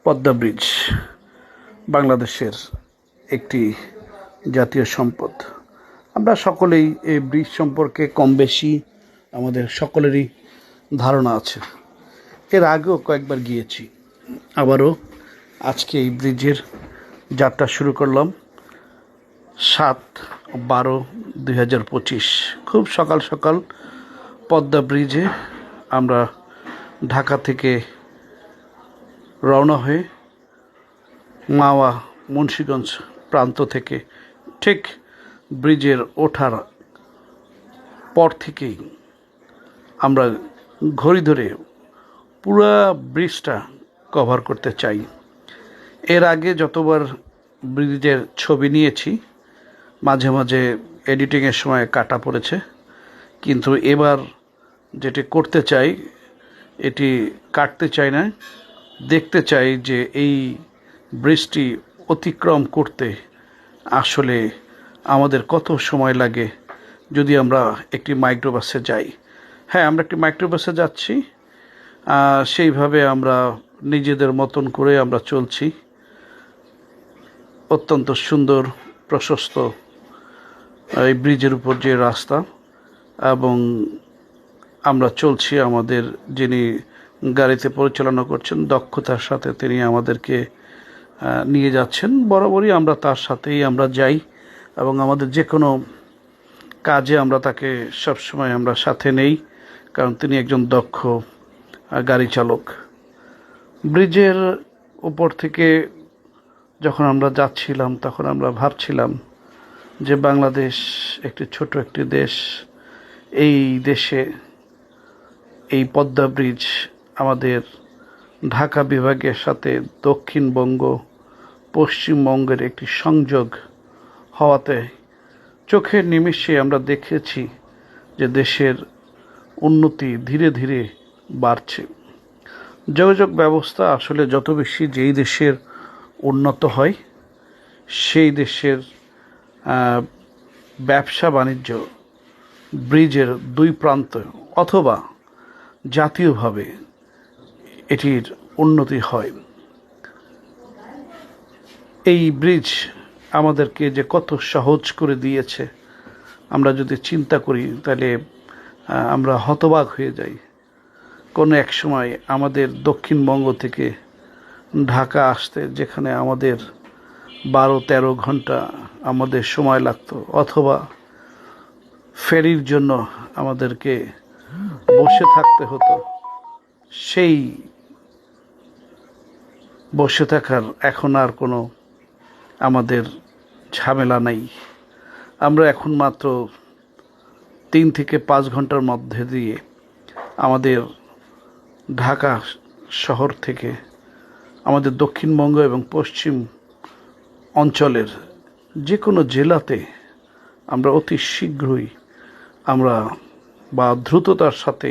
Padma bridge বাংলাদেশের একটি জাতীয় সম্পদ। আমরা সকলেই এই ব্রিজ সম্পর্কে কম বেশি আমাদের সকলেরই ধারণা আছে। এর আগেও কয়েকবার গিয়েছি, আবারও আজকে এই ব্রিজের যাত্রা শুরু করলাম। 7/12/2025 খুব সকাল সকাল পদ্মা ব্রিজে আমরা ঢাকা থেকে রওনা হয়ে মাওয়া মুন্সিগঞ্জ প্রান্ত থেকে ঠিক ব্রিজের ওঠার পর থেকেই আমরা ঘড়ি ধরে পুরো ব্রিজটা কভার করতে চাই। এর আগে যতবার ব্রিজের ছবি নিয়েছি মাঝে মাঝে এডিটিংয়ের সময় কাটা পড়েছে, কিন্তু এবার যেটি করতে চাই এটি কাটতে চাই না, দেখতে চাই যে এই ব্রিজটি অতিক্রম করতে আসলে আমাদের কত সময় লাগে যদি আমরা একটি মাইক্রোবাসে যাই। হ্যাঁ, আমরা একটি মাইক্রোবাসে যাচ্ছি, সেইভাবে আমরা নিজেদের মতন করে আমরা চলছি। অত্যন্ত সুন্দর প্রশস্ত এই ব্রিজের উপর যে রাস্তা, এবং আমরা চলছি। আমাদের যিনি গাড়িতে পরিচালনা করছেন দক্ষতার সাথে তিনি আমাদেরকে নিয়ে যাচ্ছেন। বরাবরই আমরা তার সাথেই আমরা যাই, এবং আমাদের যে কোনো কাজে আমরা তাকে সবসময় আমরা সাথে নেই, কারণ তিনি একজন দক্ষ গাড়ি চালক। ব্রিজের উপর থেকে যখন আমরা যাচ্ছিলাম তখন আমরা ভাবছিলাম যে বাংলাদেশ একটি ছোট একটি দেশ। এই দেশে এই পদ্মা ব্রিজ আমাদের ঢাকা বিভাগের সাথে দক্ষিণবঙ্গ পশ্চিমবঙ্গের একটি সংযোগ হওয়াতে চোখের নিমেষে আমরা দেখেছি যে দেশের উন্নতি ধীরে ধীরে বাড়ছে। যোগাযোগ ব্যবস্থা আসলে যত বেশি যেই দেশের উন্নত হয় সেই দেশের ব্যবসা বাণিজ্য ব্রিজের দুই প্রান্ত অথবা জাতীয়ভাবে এটির উন্নতি হয়। এই ব্রিজ আমাদেরকে যে কত সহজ করে দিয়েছে আমরা যদি চিন্তা করি তাহলে আমরা হতবাক হয়ে যাই। কোনো এক সময় আমাদের দক্ষিণবঙ্গ থেকে ঢাকা আসতে যেখানে আমাদের 12-13 ঘন্টা আমাদের সময় লাগতো, অথবা ফেরির জন্য আমাদেরকে বসে থাকতে হতো, সেই বসে থাকার এখন আর কোনো আমাদের ঝামেলা নাই। আমরা এখন মাত্র 3 থেকে 5 ঘন্টার মধ্যে দিয়ে আমাদের ঢাকা শহর থেকে আমাদের দক্ষিণবঙ্গ এবং পশ্চিম অঞ্চলের যে কোনো জেলাতে আমরা অতি শীঘ্রই আমরা বা দ্রুততার সাথে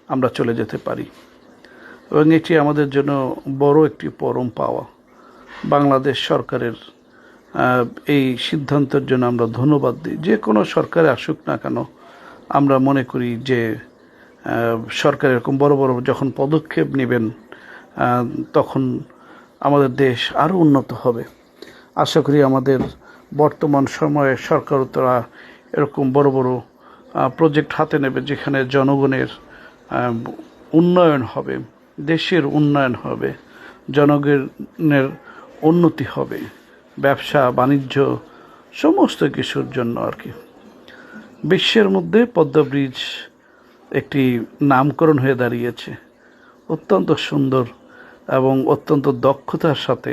আমরা চলে যেতে পারি, এবং এটি আমাদের জন্য বড় একটি পরম পাওয়া। বাংলাদেশ সরকারের এই সিদ্ধান্তের জন্য আমরা ধন্যবাদ দিই। যে কোনো সরকারে আসুক না কেন, আমরা মনে করি যে সরকার এরকম বড় বড় যখন পদক্ষেপ নেবেন তখন আমাদের দেশ আরও উন্নত হবে। আশা করি আমাদের বর্তমান সময়ে সরকারও তারা এরকম বড় বড় প্রজেক্ট হাতে নেবে যেখানে জনগণের উন্নয়ন হবে, দেশের উন্নয়ন হবে, জনগণের উন্নতি হবে, ব্যবসা বাণিজ্য সমস্ত কিছুর জন্য আর কি। বিশ্বের মধ্যে পদ্মা ব্রিজ একটি নামকরণ হয়ে দাঁড়িয়েছে। অত্যন্ত সুন্দর এবং অত্যন্ত দক্ষতার সাথে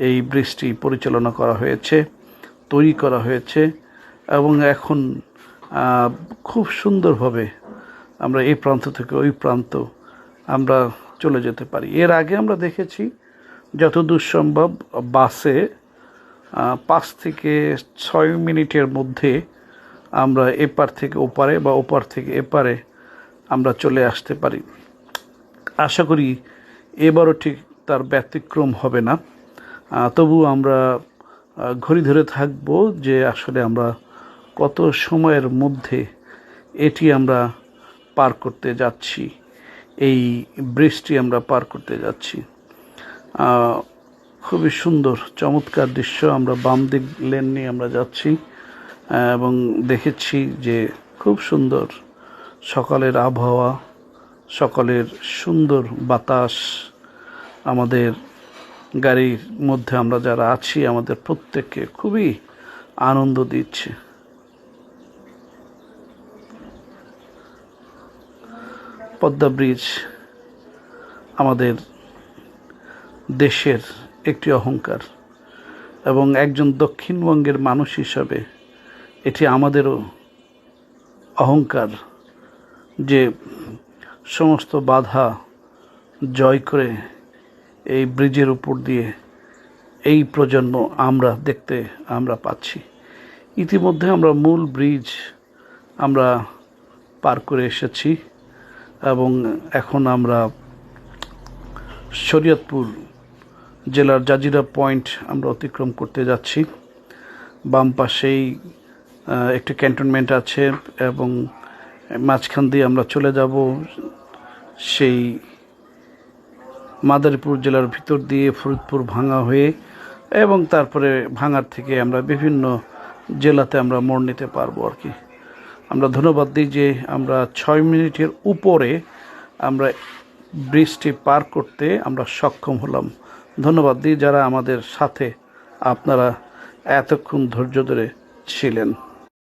এই ব্রিজটি পরিচালনা করা হয়েছে, তৈরি করা হয়েছে, এবং এখন খুব সুন্দরভাবে আমরা এই প্রান্ত থেকে ওই প্রান্ত আমরা চলে যেতে পারি। এর আগে আমরা দেখেছি যতদূর সম্ভব বাসে 5 থেকে 6 মিনিটের মধ্যে আমরা এপার থেকে ওপারে বা ওপার থেকে এপারে আমরা চলে আসতে পারি। আশা করি এবারও ঠিক তার ব্যতিক্রম হবে না। তবু আমরা ঘড়ি ধরে থাকব যে আসলে আমরা কত সময়ের মধ্যে এটি আমরা পার করতে যাচ্ছি, এই ব্রিজটি আমরা পার করতে যাচ্ছি। আহ, খুবই সুন্দর চমৎকার দৃশ্য। আমরা বাম দিক লেন নিয়ে আমরা যাচ্ছি এবং দেখেছি যে খুব সুন্দর সকালের আবহাওয়া, সকালের সুন্দর বাতাস আমাদের গাড়ির মধ্যে আমরা যারা আছি আমাদের প্রত্যেককে খুবই আনন্দ দিচ্ছে। পদ্মা ব্রিজ আমাদের দেশের একটি অহংকার এবং একজন দক্ষিণবঙ্গের মানুষ হিসাবে এটি আমাদেরও অহংকার যে সমস্ত বাধা জয় করে এই ব্রিজের উপর দিয়ে এই প্রজন্ম আমরা পাচ্ছি। ইতিমধ্যে আমরা মূল ব্রিজ আমরা পার করে এসেছি এবং এখন আমরা শরীয়তপুর জেলার জাজিরা পয়েন্ট আমরা অতিক্রম করতে যাচ্ছি। বাম পাশেই একটি ক্যান্টনমেন্ট আছে এবং মাঝখান দিয়ে আমরা চলে যাব সেই মাদারীপুর জেলার ভিতর দিয়ে ফরিদপুর ভাঙা হয়ে এবং তারপরে ভাঙার থেকে আমরা বিভিন্ন জেলাতে আমরা মোড় নিতে পারবো আর কি। আমরা ধন্যবাদ দিই যে আমরা 6 মিনিটের উপরে আমরা ব্রিজটি পার করতে আমরা সক্ষম হলাম। ধন্যবাদ দিই যারা আমাদের সাথে আপনারা এতক্ষণ ধৈর্য ধরে ছিলেন।